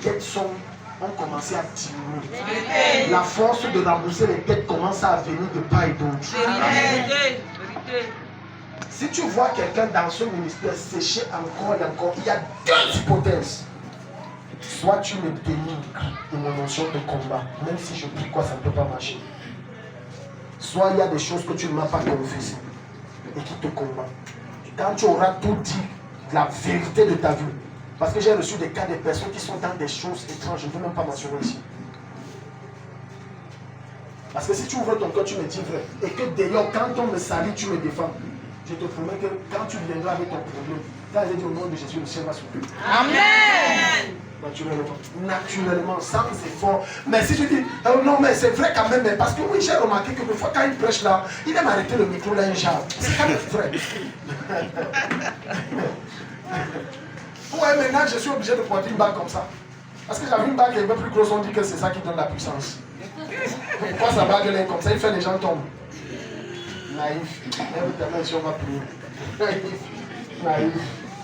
dettes ont commencé à diminuer. La force de rembourser les dettes commence à venir de part et d'autre. Si tu vois quelqu'un dans ce ministère sécher encore et encore, il y a deux hypothèses. Soit tu me dénigres de mon notion de combat, même si je prie quoi, ça ne peut pas marcher. Soit il y a des choses que tu ne m'as pas confessées et qui te combattent. Quand tu auras tout dit, la vérité de ta vie, parce que j'ai reçu des cas de personnes qui sont dans des choses étranges, je ne veux même pas mentionner ici. Parce que si tu ouvres ton cœur, tu me dis vrai. Et que d'ailleurs, quand on me salit, tu me défends. Je te promets que quand tu viendras avec ton problème, quand j'ai dit au nom de Jésus, le ciel va s'ouvrir. Amen. Naturellement, sans effort. Mais si tu dis, oh non, mais c'est vrai quand même, mais parce que oui, j'ai remarqué que des fois, quand il prêche là, il aime arrêter le micro là, un genre. C'est quand même vrai. Ouais, maintenant, je suis obligé de porter une bague comme ça. Parce que j'avais une bague qui est un peu plus grosse, on dit que c'est ça qui donne la puissance. Pourquoi sa bague est comme ça, il fait les gens tombent. Naïf. Lève ta main si on va prier. Naïf.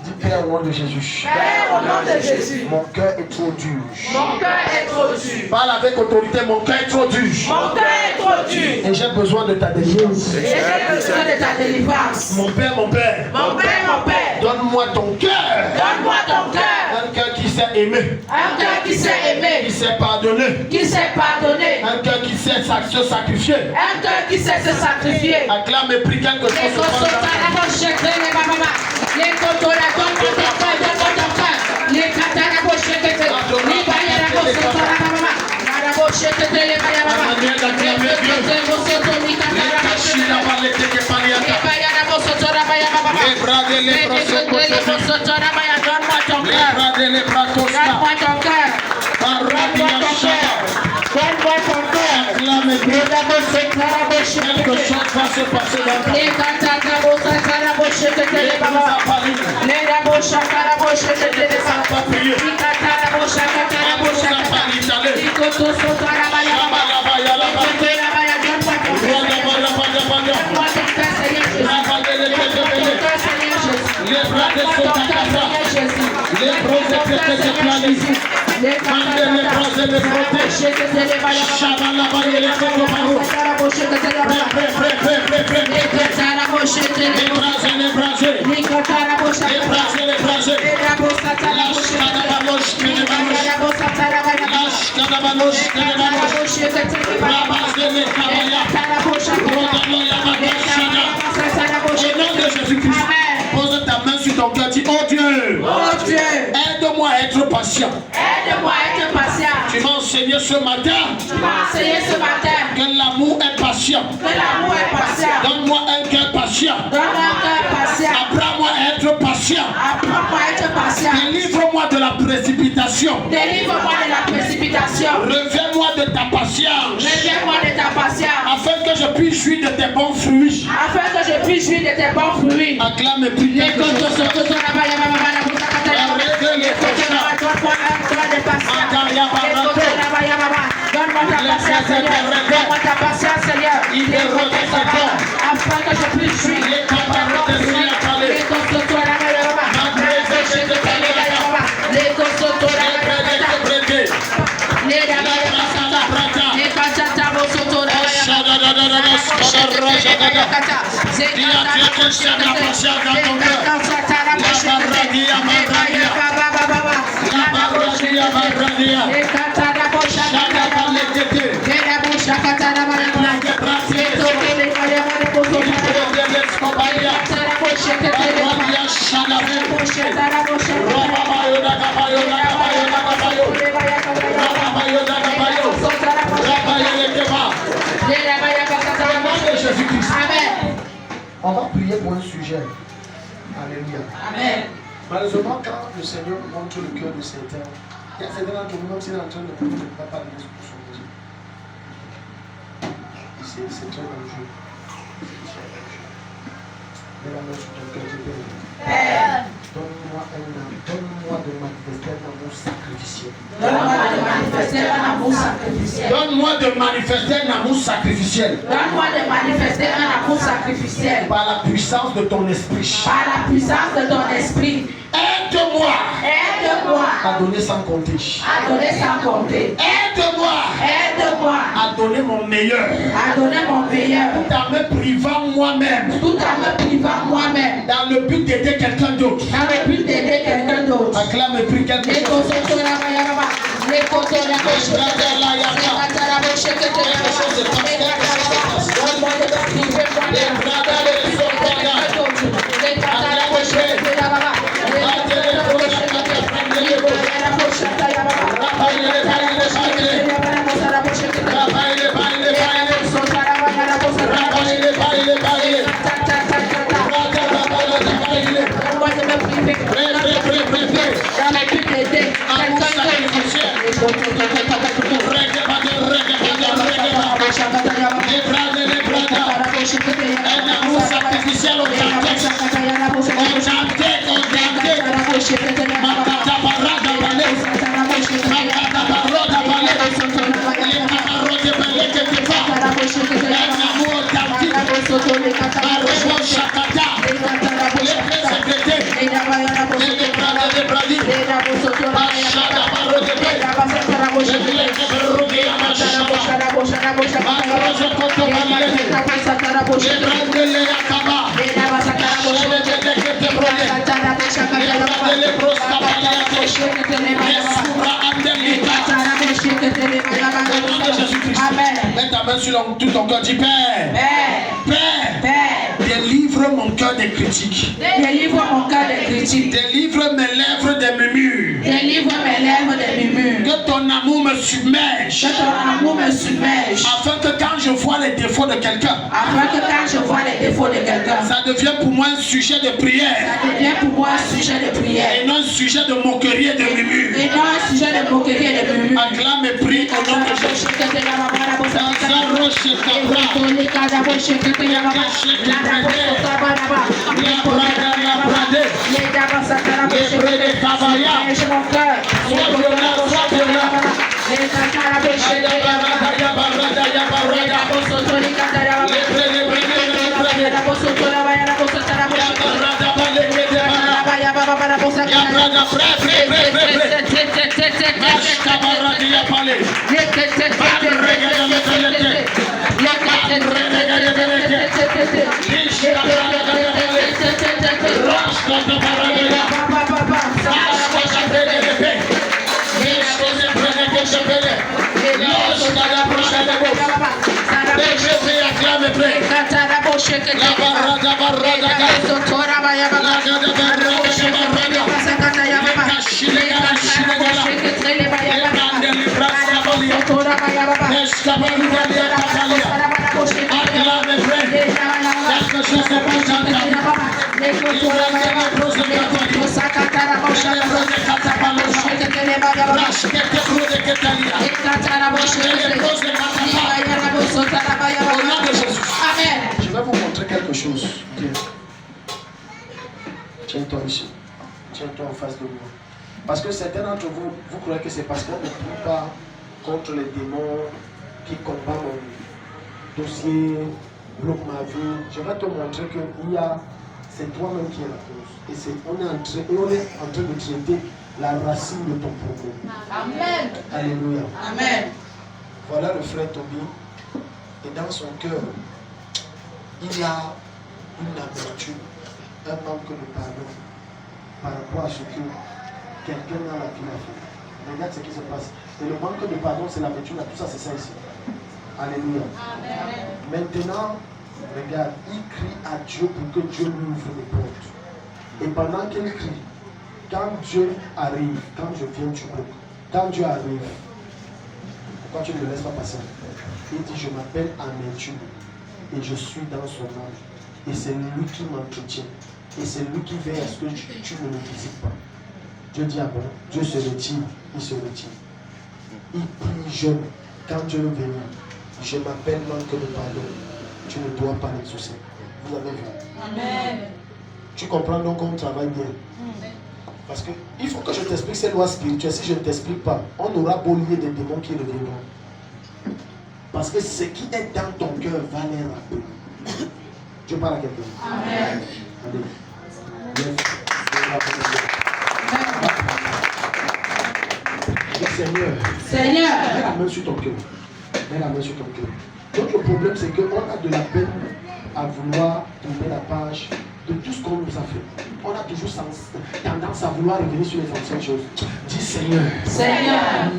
Dis Père au nom de Jésus. Père au nom de Jésus. Mon cœur est trop dur. Mon cœur est trop dur. Parle avec autorité, mon cœur est trop dur. Mon cœur est trop dur. Et j'ai besoin de ta délivrance. Et j'ai besoin de ta délivrance. Mon Père, mon Père. Mon Père, mon Père. Donne-moi ton cœur. Donne-moi ton cœur. Un cœur qui sait aimer. Un cœur qui sait Qui aimer. sait pardonner. Qui sait pardonner. Un cœur qui sait se sacrifier. Un cœur qui sait se sacrifier. Acclame et prie quelque chose. Les cochons, la pochette, les mamans. Les cochons, la donne-moi ton cœur. Donne-moi ton cœur. Les catins, la pochette, les bailles, la pochette, la maman. La pochette, les bailles, la maman. Les quelque chose va se passer dans ta Pose ta main sur ton cœur, dis oh Dieu, aide-moi à être patient. Aide-moi à être patient. Tu m'as enseigné ce matin Tu m'as enseigné ce matin que l'amour est patient. que l'amour est patient. Donne-moi un cœur patient. Donne-moi un cœur patient. Apprends-moi à être patient. Apprends-moi à être patient. Délivre-moi de la précipitation. Délivre-moi de la précipitation. Reviens-moi de ta patience. Reviens-moi de ta patience. Afin que je puisse jouir de tes bons fruits. Afin que je puisse jouir de tes bons fruits. Acclame et prie. Les cochons sont tous en bas, Arrêtez les cochons. donne-moi un cœur de patience. Donne-moi ta patience, Seigneur. Donne-moi ta patience, Seigneur. Afin que je puisse jouir de tes bons fruits. Les cochons sont là, les cochons sont là. On va prier pour un sujet. Alléluia. Amen. Malheureusement, quand le Seigneur montre le cœur de certains, il y a certains d'entre nous, même s'il est en train de prier, ne pas parler de son Dieu. C'est très dangereux. Mets la main sur ton cœur, tu peux. Donne-moi de manifester un amour sacrificiel. Donne-moi de manifester un amour sacrificiel. Donne-moi de manifester un amour sacrificiel. Donne-moi de manifester un amour sacrificiel. Par la puissance de ton esprit. Par la puissance de ton esprit. Aide-moi. Aide-moi. À donner sans compter. À donner sans compter. Aide-moi. Aide-moi. À donner mon meilleur. À donner mon meilleur. Tout en me privant moi-même. Tout en me privant moi-même. Dans le but d'aider quelqu'un d'autre. Dans le but d'aider quelqu'un d'autre. Acclame et prie quelque chose. Un amour sacrificiel Mets ta main sur tout ton cœur, dis Père, Père, délivre mon cœur des critiques. Délivre mon cœur des critiques. Délivre mes lèvres des murmures. Délivre mes lèvres des murmures. Que ton amour me submerge. Que ton amour me submerge. Afin que quand je vois les défauts de quelqu'un, Afin que quand je vois les défauts de quelqu'un, ça devient pour moi un sujet de prière. Ça devient pour moi un sujet de prière. Et non un sujet de moquerie et de murmure. Et non un sujet de moquerie et de murmure. Acclame et prie au nom de Jésus. Je vais vous montrer quelque chose. Tiens-toi ici. Tiens-toi en face de moi. Parce que certains d'entre vous, vous croyez que c'est parce qu'on ne prie pas contre les démons qui combattent mon dossier, bloquent ma vie. Je vais te montrer que c'est toi-même qui es la cause. Et on est en train de traiter la racine de ton problème. Amen. Alléluia. Amen. Voilà le frère Toby. Et dans son cœur, il y a une amertume, un manque de pardon par rapport à ce que quelqu'un dans la vie a fait. Regarde ce qui se passe. Et le manque de pardon, c'est l'amertume, tout ça, c'est ça ici. Alléluia. Amen. Maintenant, regarde, il crie à Dieu pour que Dieu lui ouvre les portes. Et pendant qu'il crie, quand Dieu arrive, quand je viens, tu bloques. Quand Dieu arrive, pourquoi tu ne le laisses pas passer? Il dit, je m'appelle Amertume et je suis dans son âme. Et c'est lui qui m'entretient. Et c'est lui qui veille à ce que tu ne le visites pas. Dieu dit, ah bon, Dieu se retire, il se retire. Il prie jeune. Quand Dieu veut venir, je m'appelle manque de pardon. Tu ne dois pas l'exaucer. Vous avez vu? Amen. Tu comprends donc qu'on travaille bien. Parce qu'il faut que je t'explique ces lois spirituelles. Si je ne t'explique pas, on aura beau lier des démons qui reviendront. Parce que ce qui est dans ton cœur va les rappeler. Je parle à quelqu'un. Amen. Allez. Seigneur, mets la main sur ton cœur. Mets la main sur ton cœur. Donc le problème c'est qu'on a de la peine à vouloir tourner la page de tout ce qu'on nous a fait. On a toujours tendance à vouloir revenir sur les anciennes choses. Dis Seigneur,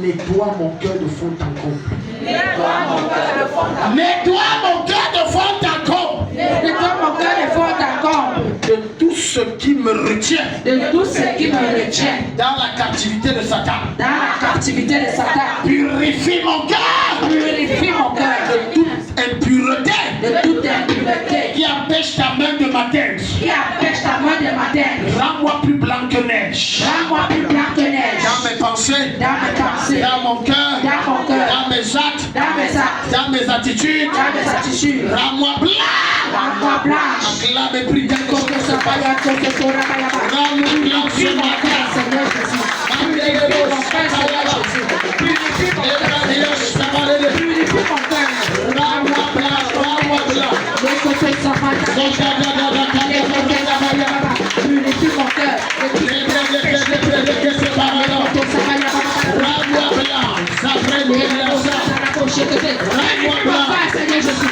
nettoie mon cœur de fond en comble. Nettoie mon cœur de fond en comble. Nettoie mon cœur de fond en comble. Nettoie mon cœur de fond en comble. De tout ce qui me retient. De tout ce qui me retient. Dans la captivité de Satan. Dans la captivité de Satan. Purifie mon cœur. Purifie mon cœur. De toute impureté. De toute impureté. Qui empêche ta main de m'atteindre. Qui empêche ta main de m'atteindre. Rends-moi plus blanc que neige. Rends-moi plus blanc que neige. Dans mes pensées. Dans mes pensées. Dans mon cœur. Dans mon cœur. Dans mes actes. Dans mes actes. Dans mes attitudes. Dans mes attitudes. Rends-moi blanc. Rends-moi blanche. Acclame et prie d'un côté. Rends-moi blanc ce matin. Seigneur Jésus. Purifie mon cœur, Seigneur Jésus. Purifie mon cœur. Purifie mon cœur. Rends-moi blanc. Rends-moi blanc. Purifie mon cœur. Rends-moi blanc. Seigneur Jésus.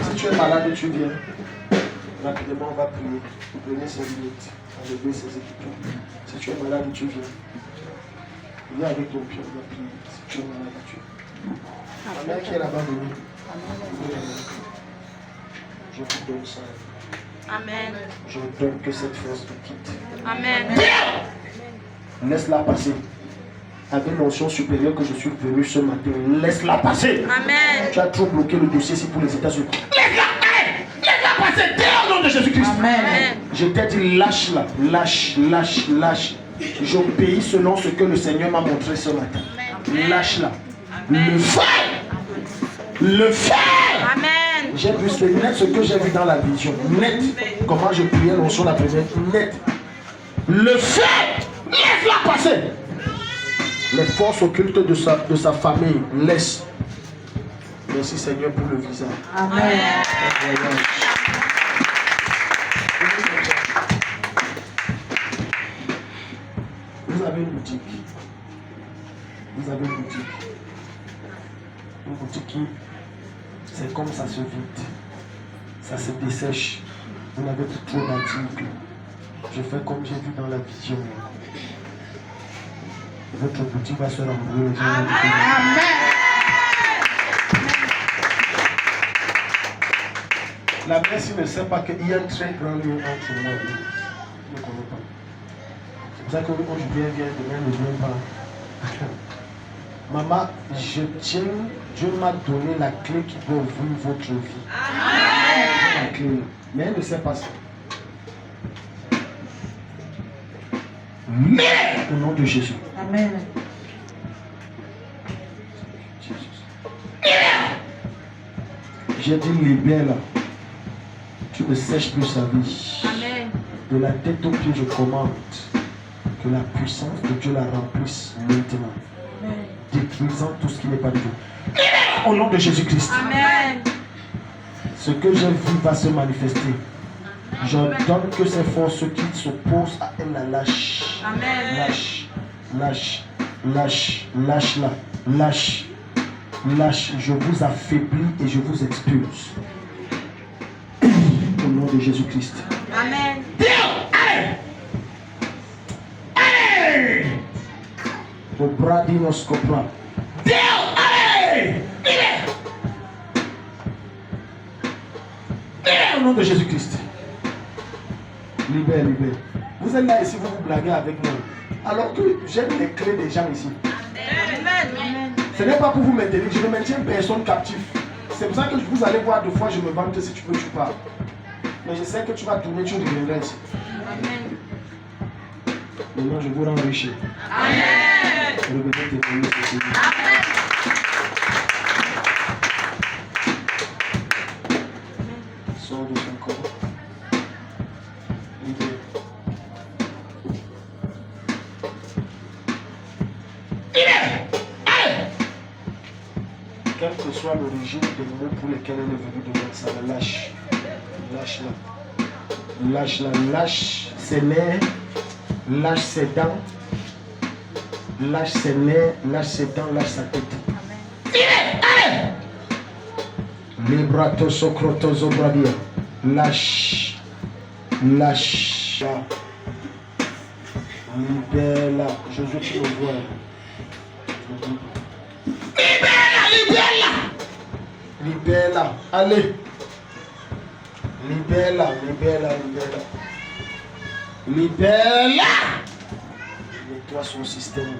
Si tu es malade, tu viens. Rapidement, on va prier. Prenez ses limites. Enlevez ses équipements. Si tu es malade, tu viens. Viens avec ton pied, on va prier. Si tu es malade, tu viens. La mère qui est là-bas, venez. Je vous donne ça. Amen. Je donne que cette force te quitte. Amen. Laisse-la passer. Avec l'onction supérieure que je suis venu ce matin, laisse-la passer. Amen. Tu as trop bloqué le dossier ici pour les États-Unis. Laisse-la passer. Dis au nom de Jésus-Christ. Amen. Je t'ai dit lâche-la. Lâche, lâche, lâche. J'obéis selon ce que le Seigneur m'a montré ce matin. Lâche-la. Le feu. Le feu. Amen. J'ai vu, c'est net ce que j'ai vu dans la vision. Net. Comment je priais l'onction la première. Net. Le feu. Laisse-la passer. Les forces occultes de sa famille, laisse. Merci Seigneur pour le visage. Amen. Vous avez une boutique. Vous avez une boutique. Une boutique qui, c'est comme ça se vide. Ça se dessèche. Vous n'avez plus trop d'articles. Je fais comme j'ai vu dans la vision. Votre boutique va se remplir. Amen. La mère ne sait pas qu'il y a un très grand lien entre moi et lui. Il ne connaît pas. C'est pour ça que quand je viens, demain ne vient pas. Maman, je tiens, Dieu m'a donné la clé qui peut ouvrir votre vie. Amen. La clé. Mais elle ne sait pas ça. Mais au nom de Jésus. Amen. J'ai dit libère là. Tu ne sèches plus sa vie. Amen. De la tête aux pieds, je commande que la puissance de Dieu la remplisse maintenant. Détruisant tout ce qui n'est pas de Dieu. Au nom de Jésus-Christ. Amen. Ce que j'ai vu va se manifester. J'ordonne que ces forces qui s'opposent à elle la lâchent. Amen. Lâche. Lâche. Lâche. Lâche-la. Lâche. Lâche. Je vous affaiblis et je vous expulse. Au nom de Jésus-Christ. Amen. Allez! Allez! Au bras d'Inoscopra. Allez! Au nom de Jésus-Christ. Libère, libère. Vous êtes là ici, vous vous blaguez avec moi. Alors que j'ai les clés des gens ici. Amen. Ce n'est pas pour vous maintenir, je ne maintiens personne captif. C'est pour ça que vous allez voir deux fois, je me vante, si tu veux, tu pars. Mais je sais que tu vas tourner, tu reviendras ici. Amen. Maintenant, je vous rends riche. Amen. Revenez témoigner ce Seigneur. Amen. Sors de son corps. Libère. Quelle que soit l'origine des mots pour lesquels elle est venue devant ça, lâche. Lâche-la. Lâche-la. Lâche ses nerfs. Lâche ses dents. Lâche ses nerfs. Lâche ses dents. Lâche sa tête. Librato socroto zobradia. Lâche. Lâche. Libère-la. Jésus, tu me vois. Libère-la. Allez. Libère-la. Libère-la. Nettoie son système.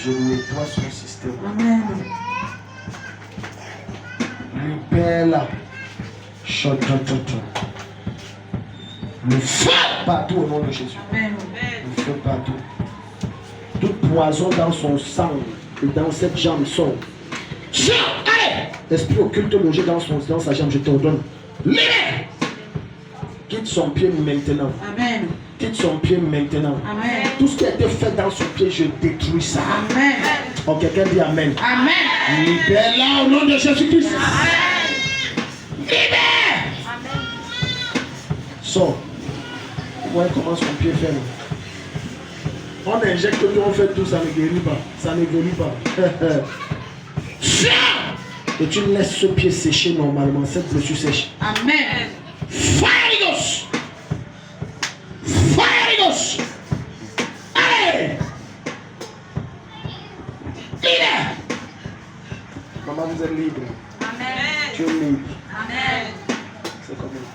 Je nettoie son système. Amen. Libère-la. Chantantantant. Le feu partout au nom de Jésus. Amen. Le feu partout. Toute poison dans son sang et dans cette jambe sort. Esprit occulte logé dans sa jambe, je t'ordonne. Libère. Quitte son pied maintenant. Amen. Quitte son pied maintenant. Amen. Tout ce qui a été fait dans son pied, je détruis ça. Amen. Oh, quelqu'un dit Amen. Amen. Libère-la au nom de Jésus-Christ. Libère. Amen. Sors. Ouais, comment son pied fait là? On injecte tout, on fait tout, ça ne guérit pas. Ça ne guérit pas. Et tu laisses ce pied sécher normalement, cette blessure sèche. Amen. Fire Ghost! Fire Ghost! Allez! Libre! Maman, vous êtes libre. Amen. Tu es libre. Amen. C'est comment?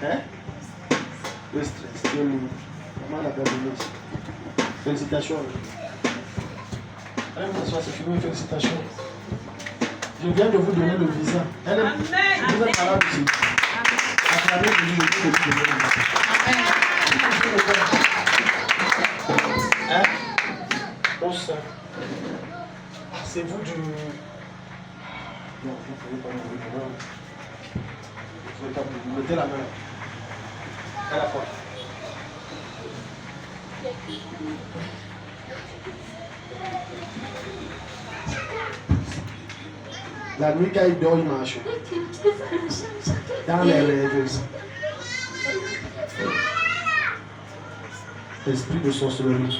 Hein? Le stress, tu es libre. Maman n'a pas donné. Félicitations. Allez, m'asseoir, c'est fini, félicitations. Je viens de vous donner le visa. Elle est, vous êtes malade ici. À travers le visa, je vais vous donner le visa. Hein? Bon sang. C'est vous du... Non, vous ne pouvez pas m'ouvrir le nom. Vous ne pouvez pas m'ouvrir. Mettez la main. À la fois. La nuit quand il dort, il marche. Dans les rêves. Esprit de sorcellerie.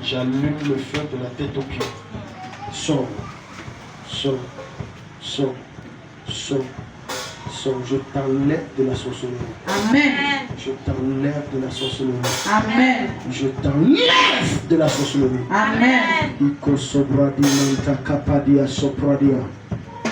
J'allume le feu de la tête aux pieds. Sors. Je t'enlève de la sorcellerie. Amen. Je t'enlève de la sorcellerie. Amen. Je t'enlève de la sorcellerie. Amen. Iko sobradi manta kapadia sopradia.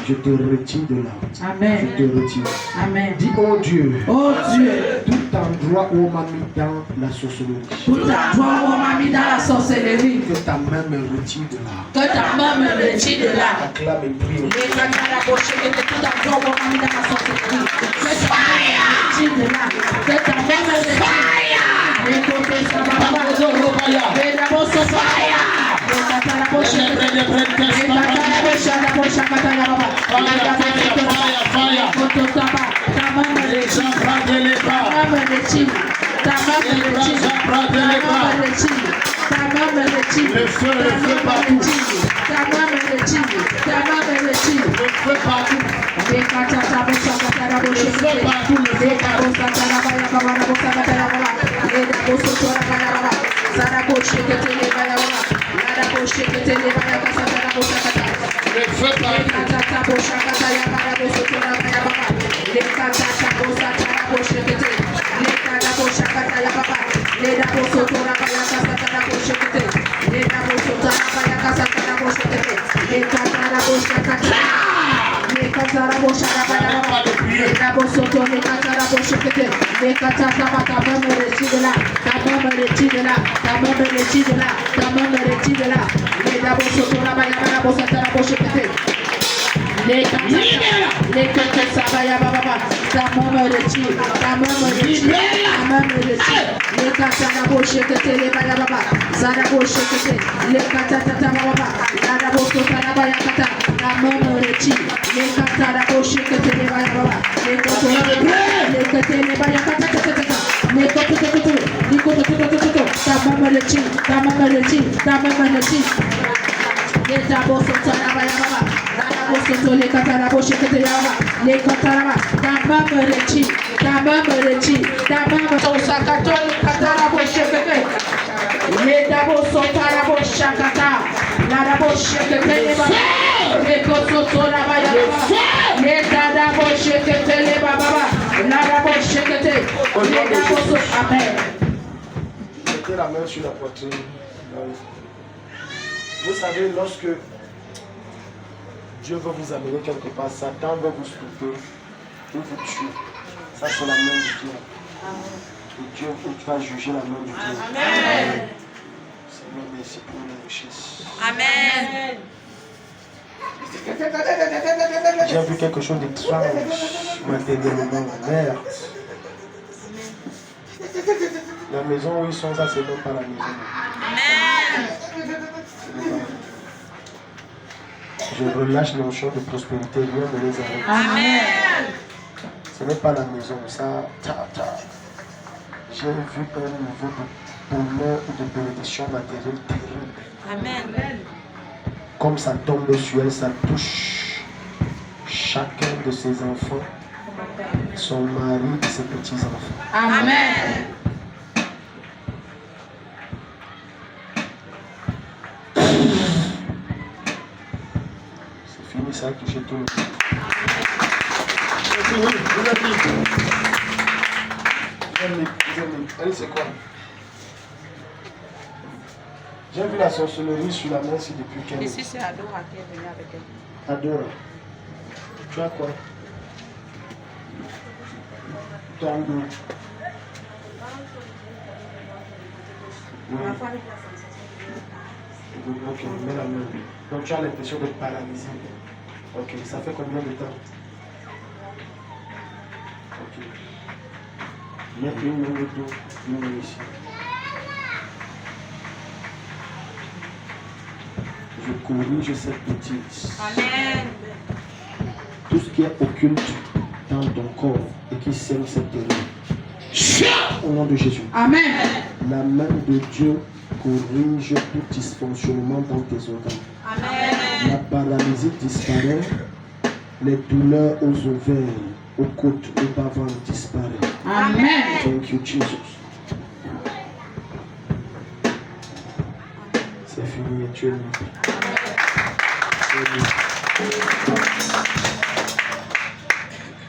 Je te retire de là. Amen. Je te retire. Amen. Dis oh Dieu. Oh Dieu. Tout endroit où on m'a mis dans la sorcellerie. Tout endroit où on m'a mis dans la sorcellerie. Que ta main me retire de là. Que ta main me retire de là. Acclame et prie. Et quand tu as la bouche, que tout endroit où on m'a mis dans la sorcellerie. Que ta main me retire de là. Que ta main me retire. Fire! Et côté ça va pas. Et la bouche se fire! Et quand tu as la bouche, et quand tu as la bouche, la bouche, quand tu as la bouche. Ta main me retire. Ta main me retire. Ta main me retire. Ta main me retire. Ta main me retire. Le feu partout. Ta main me retire. retire. Ta main me retire. Le feu partout. Les katata bosa katara boche kete. Les kabosa katara baya baba bosa katara baba. Les kabosa tora baya baba. Sara boche kete les baya baba. Lara boche kete les baya kasa katara bosa katara. Le feu Les partout. katata bosa katara baya bosa tora baya baba. Les katata bosa katara boche kete. Les katata bosa katara baba. Les kabosa tora baya kasa katara boche kete. Les kabosa tora baya kasa katara boche kete. Les katara bosa katara. Les katara bosa katara baba. Les kabosa tora katara boche kete. Les katata bata me retire là. Ta main me retire là. Ta main me retire là. Ta main me retire là. Les kabosa tora baya baba bosa katara boche kete. Les katata sabaya baba. Ta main me retire. Ta main me retire. Ta main me retire. Les katata boche kete les baya baba. Zara boche kete. Les katata baba. Zara boche tora baya kata. Ta main me retire. Les katata boche kete les baya baba. Les katata les kete les baya kata kata. Les katata les koto. Ta main me retire. Ta main me retire. Ta main me retire. Les taboso tora baya baba. Les katara boche kete baba. Les katara ta main me retire. Ta main me retire. Ta main me sakato les katara boche kete. Les taboso tora boche kata. La boche kete les baba. Les koto tora baya baba. Les katara boche kete les baba. La boche kete. Les taboso amen. Mettez la main sur la poitrine. Vous savez, lorsque Dieu veut vous amener quelque part, Satan veut vous stopper, il vous tue. Ça, c'est la main du Dieu. Et Dieu va juger la main du Dieu. Amen. Seigneur, merci pour la richesse. Amen. J'ai vu quelque chose d'étrange matériellement. Merde. La maison où ils sont, ça, c'est même pas la maison. Amen. Je relâche l'onction de prospérité, rien ne les arrête. Amen. Ce n'est pas la maison, ça. J'ai vu un niveau de bonheur et de bénédiction matérielle terrible. Amen. Comme ça tombe sur elle, ça touche chacun de ses enfants, son mari et ses petits-enfants. Amen. C'est fini, ça a touché tout le monde. Oui, vous avez dit. Elle, c'est quoi? J'ai vu la sorcellerie sur la main ici depuis 15 Ici, c'est Adora qui est venu avec elle. Adora. Tu as quoi? Tango. Oui. Ok, mets la main. Donc tu as l'impression d'être paralysé. Ok, ça fait combien de temps? Ok. Mets une main et deux, une main ici. Je corrige cette bêtise. Amen. Tout ce qui est occulte dans ton corps et qui sème cette terreur. Au nom de Jésus. Amen. La main de Dieu corrige tout dysfonctionnement dans tes organes. Amen. La paralysie disparaît. Les douleurs aux ovaires, aux côtes, aux bas-ventre disparaissent. Amen. Thank you, Jesus. C'est fini et tu es libre. C'est libre.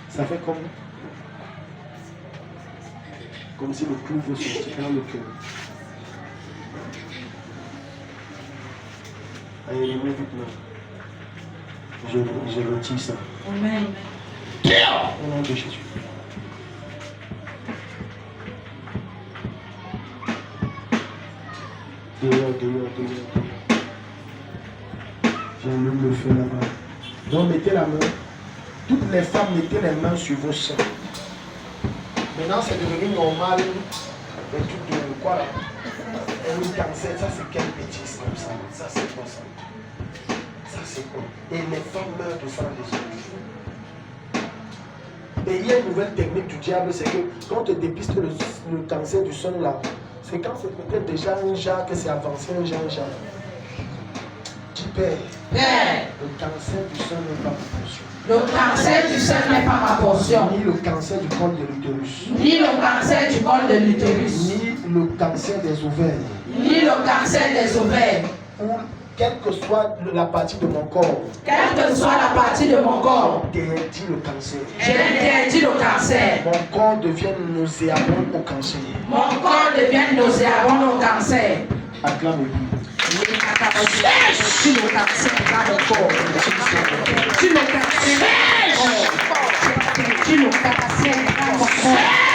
Ça fait comme si le clou veut sortir dans le cœur. Allez, les mains vite là. Je retire ça. Amen. Au nom de Jésus. Dehors. J'allume le feu là-bas. Donc mettez la main. Toutes les femmes, mettez les mains sur vos seins. Maintenant, c'est devenu normal. Le truc de quoi là? Un cancer, ça c'est quelle bêtise comme ça? Ça c'est quoi ça? Ça c'est quoi? Et les femmes meurent de ça les autres. Et il y a une nouvelle technique du diable, c'est que quand on te dépiste le cancer du sein là, c'est quand c'est peut-être déjà un genre que c'est avancé, un genre. Dis Père, Père, le cancer du sein n'est pas ma portion. le cancer du sein n'est pas ma portion, Ni le cancer du col de l'utérus. ni le cancer du col de l'utérus, Ni le cancer des ovaires. ni le cancer des ovaires. Ou quelle que soit la partie de mon corps. Quelle que soit la partie de mon corps, Interdit le cancer. j'interdis le cancer. Mon corps devient nauséabond au cancer. Mon corps devient nauséabond au cancer. Acclamez-lui. Tu le cancer dans mon corps. Tu le cancer dans mon corps. Tu le cancer dans mon corps.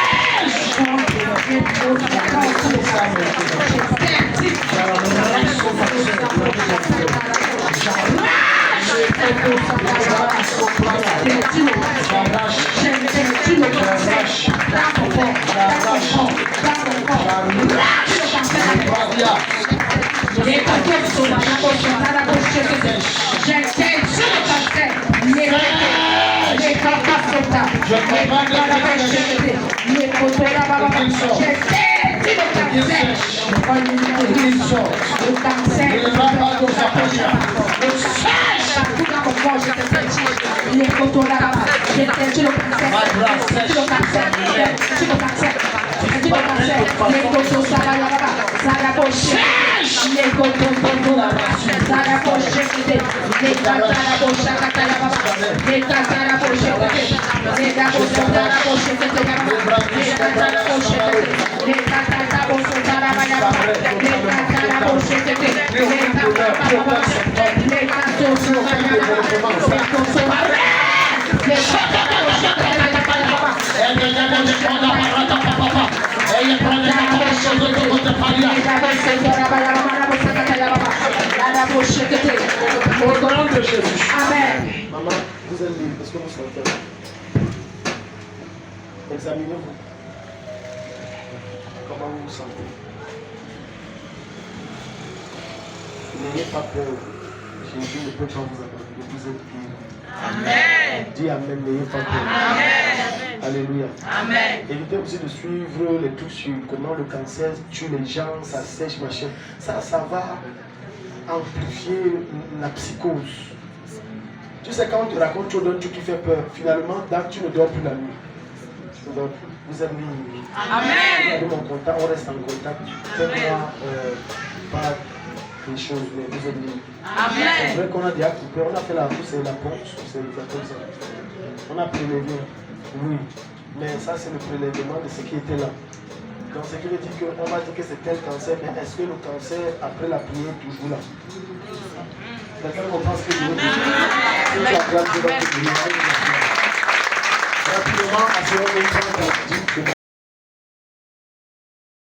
Au nom de Jésus. Amen. Maman, vous êtes libre. Est-ce que vous sentez? Examinez-vous. Comment vous vous sentez? N'ayez pas peur. Jésus ne peut pas vous abandonner. Vous êtes libre. Amen. Dis Amen, n'ayez pas peur. Amen. Alléluia. Amen. Évitez aussi de suivre les trucs sur comment le cancer tue les gens, ça sèche, machin. Ça va amplifier la psychose. Tu sais, quand on te raconte, tu donnes tout qui fait peur. Finalement, tu ne dors plus la nuit. Tu ne dors plus. Vous êtes libre. Amen. Regardez mon contact, on reste en contact. Faites-moi pas des choses, mais vous êtes libre. C'est Amen. vrai qu'on a déjà coupé, on a fait la pousse et la pompe, c'est comme ça. On a prélevé, oui, mais ça c'est le prélèvement de ce qui était là. Donc ce qui veut dire qu'on va dire que c'est tel cancer, mais est-ce que le cancer, après la prière, est toujours là? Quelqu'un comprend ce que je veux dire? Si tu as grave, tu vas te dire. Rapidement, assurez-vous que